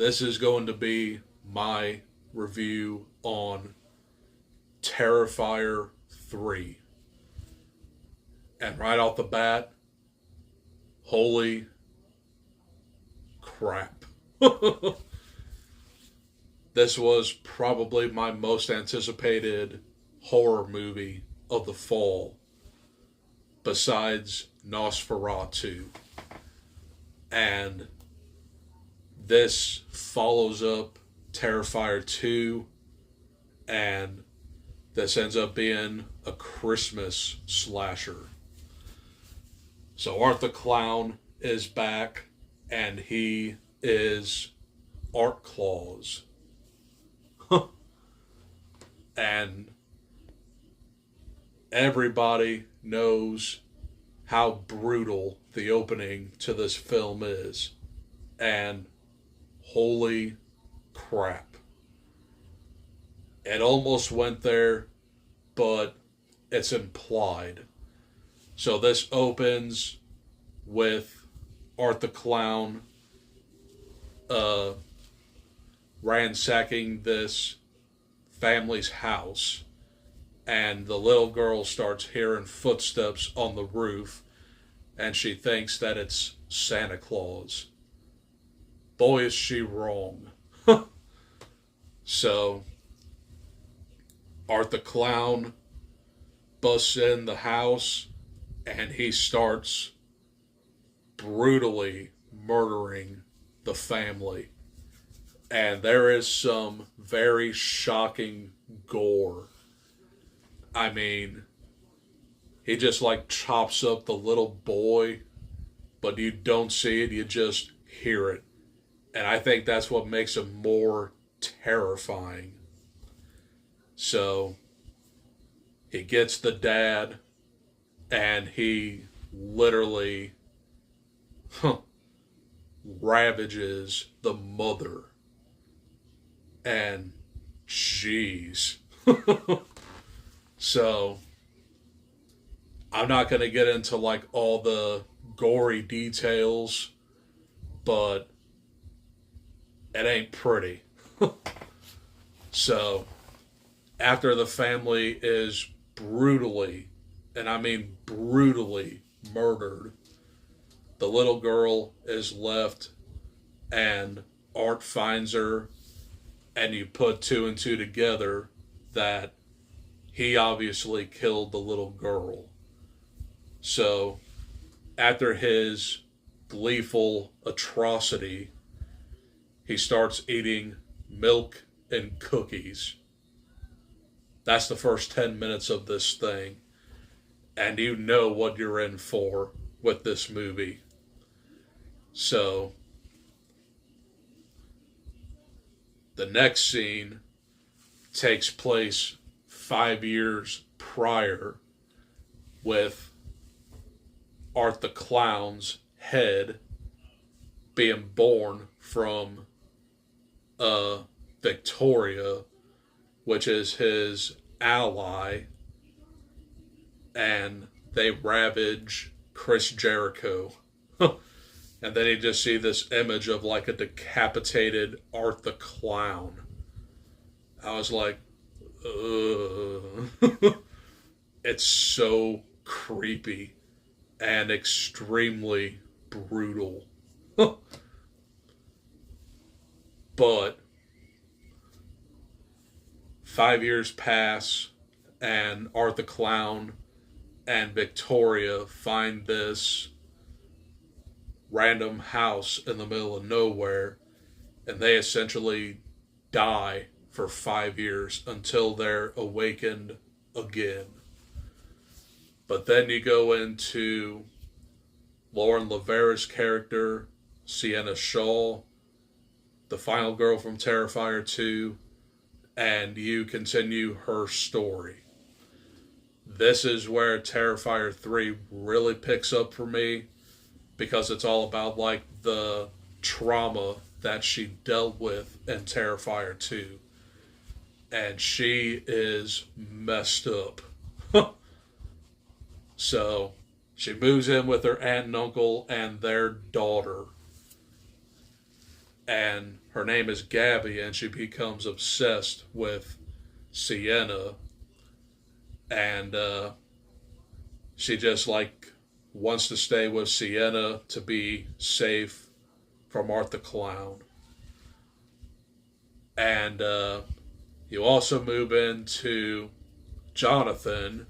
this is going to be my review on Terrifier 3. And right off the bat, holy crap. This was probably my most anticipated horror movie of the fall, besides Nosferatu. And this follows up Terrifier 2, and this ends up being a Christmas slasher. So Art the Clown is back, and he is Art Claus. And everybody knows how brutal the opening to this film is. And holy crap. It almost went there, but it's implied. So this opens with Art the Clown ransacking this family's house, and the little girl starts hearing footsteps on the roof, and she thinks that it's Santa Claus. Boy, is she wrong. So Art the Clown busts in the house, and he starts brutally murdering the family. And there is some very shocking gore. I mean, he just like chops up the little boy, but you don't see it, you just hear it. And I think that's what makes him more terrifying. So, he gets the dad, and he literally ravages the mother. And jeez. So, I'm not going to get into like all the gory details, but it ain't pretty. So, after the family is brutally, and I mean brutally, murdered, the little girl is left, and Art finds her, and you put two and two together that he obviously killed the little girl. So, after his gleeful atrocity, he starts eating milk and cookies. That's the first 10 minutes of this thing. And you know what you're in for with this movie. So, the next scene takes place 5 years prior, with Art the Clown's head being born from Victoria, which is his ally, and they ravage Chris Jericho. And then you just see this image of like a decapitated Art the Clown. I was like, ugh. It's so creepy and extremely brutal. But 5 years pass, and Art the Clown and Victoria find this random house in the middle of nowhere, and they essentially die for 5 years until they're awakened again. But then you go into Lauren Lavera's character, Sienna Shaw, the final girl from Terrifier 2, and you continue her story. This is where Terrifier 3 really picks up for me, because it's all about like the trauma that she dealt with in Terrifier 2. And she is messed up. So, she moves in with her aunt and uncle and their daughter. and her name is Gabby, and she becomes obsessed with Sienna, and she just like wants to stay with Sienna to be safe from Art the Clown. And you also move into Jonathan.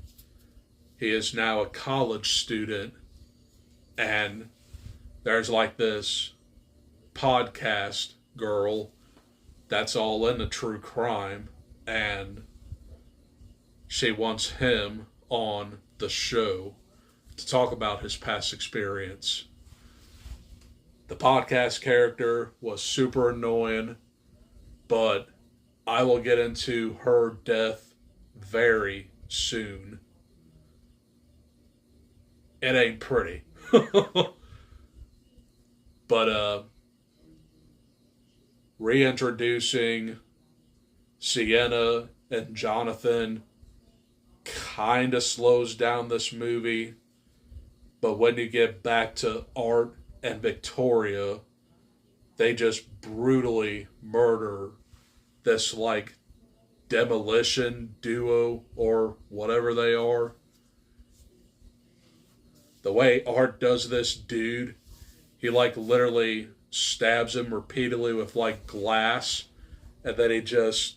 He is now a college student, and there's like this podcast girl that's all into true crime, and she wants him on the show to talk about his past experience. The podcast character was super annoying, but I will get into her death very soon. It ain't pretty. But reintroducing Sienna and Jonathan kind of slows down this movie. But when you get back to Art and Victoria, they just brutally murder this like demolition duo or whatever they are. The way Art does this dude, he like literally stabs him repeatedly with like glass, and then he just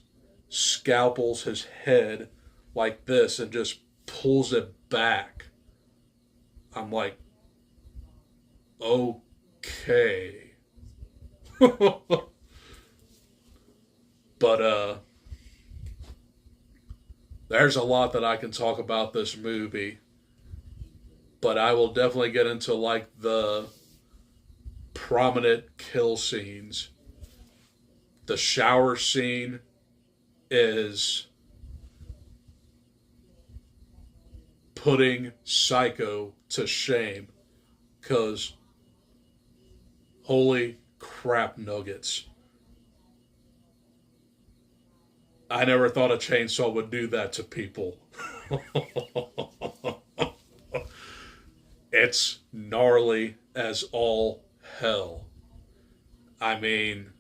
scalpels his head like this and just pulls it back. I'm like, okay. But there's a lot that I can talk about this movie. But I will definitely get into like the prominent kill scenes. The shower scene is putting Psycho to shame, because holy crap nuggets. I never thought a chainsaw would do that to people. It's gnarly as all hell. I mean,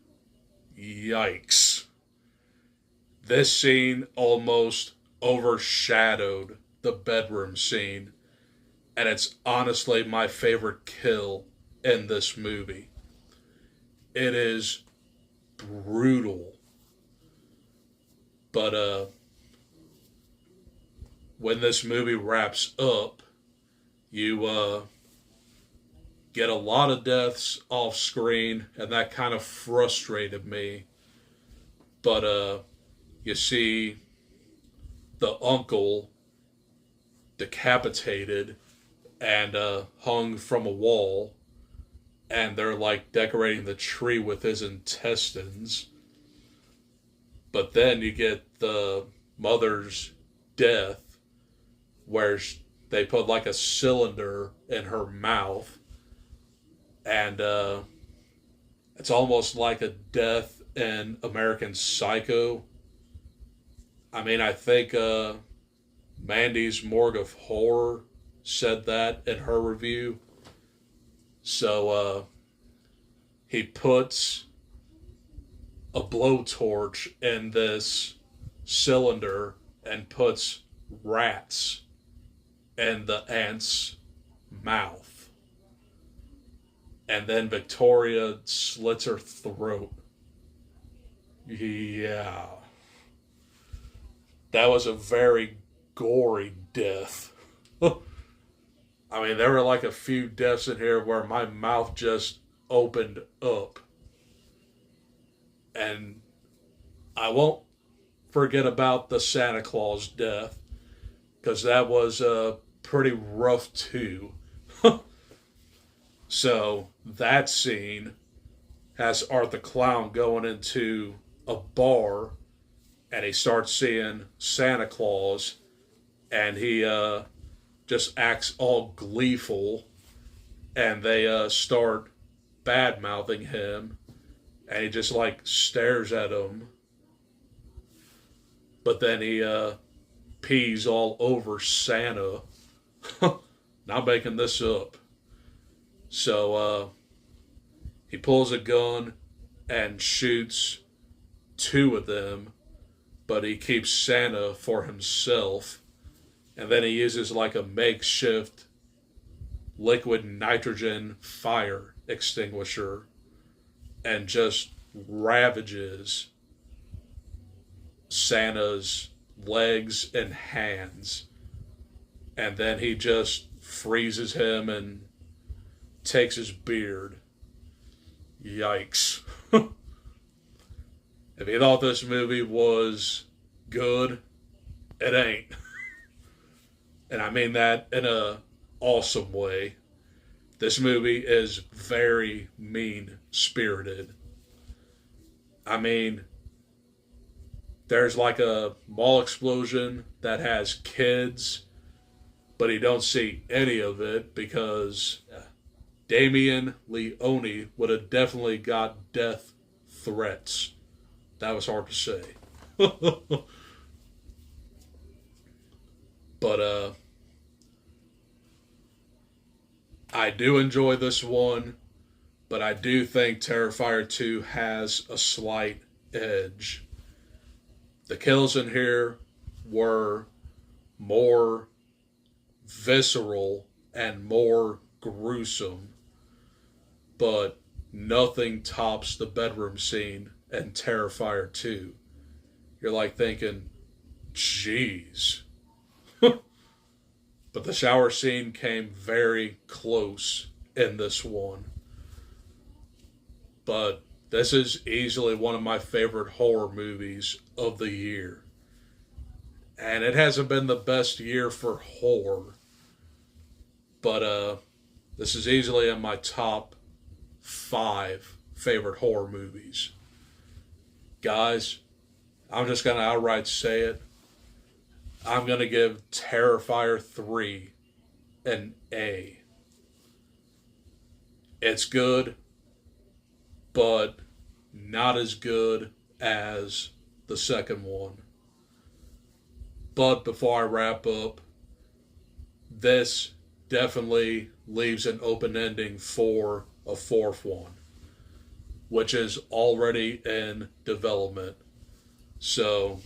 yikes. This scene almost overshadowed the bedroom scene, and it's honestly my favorite kill in this movie. It is brutal. But when this movie wraps up, you get a lot of deaths off screen, and that kind of frustrated me. But you see the uncle decapitated and hung from a wall, and they're like decorating the tree with his intestines. But then you get the mother's death, where they put like a cylinder in her mouth, and it's almost like a death in American Psycho. I mean, I think Mandy's Morgue of Horror said that in her review. So he puts a blowtorch in this cylinder and puts rats in the ant's mouth. And then Victoria slits her throat. Yeah. That was a very gory death. I mean, there were like a few deaths in here where my mouth just opened up. And I won't forget about the Santa Claus death, because that was pretty rough too. So that scene has Art the Clown going into a bar, and he starts seeing Santa Claus, and he just acts all gleeful, and they start bad-mouthing him, and he just like stares at him, but then he pees all over Santa. Not making this up. So he pulls a gun and shoots two of them, but he keeps Santa for himself. And then he uses like a makeshift liquid nitrogen fire extinguisher and just ravages Santa's legs and hands. And then he just freezes him and takes his beard. Yikes. If you thought this movie was good, it ain't. And I mean that in a awesome way. This movie is very mean-spirited. I mean, there's like a mall explosion that has kids, but you don't see any of it because Damien Leone would have definitely got death threats. That was hard to say. But I do enjoy this one, but I do think Terrifier 2 has a slight edge. The kills in here were more visceral and more gruesome, but nothing tops the bedroom scene in Terrifier 2. You're like thinking, jeez. But the shower scene came very close in this one. But this is easily one of my favorite horror movies of the year. And it hasn't been the best year for horror. But this is easily in my top 5 favorite horror movies. Guys, I'm just going to outright say it. I'm going to give Terrifier 3 an A. It's good, but not as good as the second one. But before I wrap up, this definitely leaves an open ending for a fourth one, which is already in development. So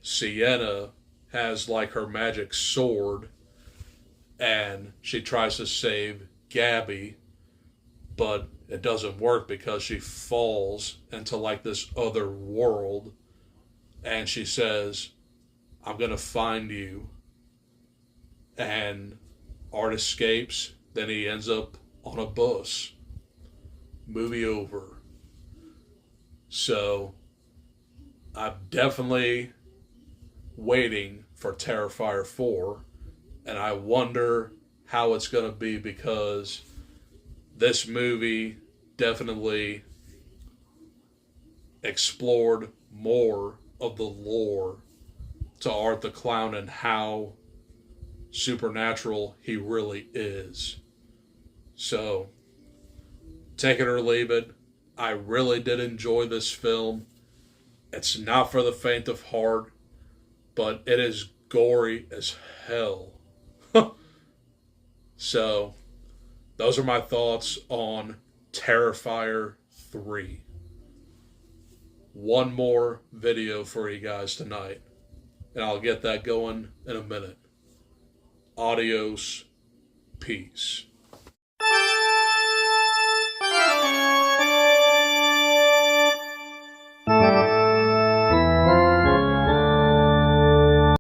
Sienna has like her magic sword and she tries to save Gabby, but it doesn't work because she falls into like this other world and she says, I'm going to find you. And Art escapes, then he ends up on a bus. Movie over. So I'm definitely waiting for Terrifier 4, and I wonder how it's going to be because this movie definitely explored more of the lore to Art the Clown and how supernatural he really is. So, take it or leave it. I really did enjoy this film. It's not for the faint of heart, but it is gory as hell. So, those are my thoughts on Terrifier 3. One more video for you guys tonight, and I'll get that going in a minute. Adios. Peace.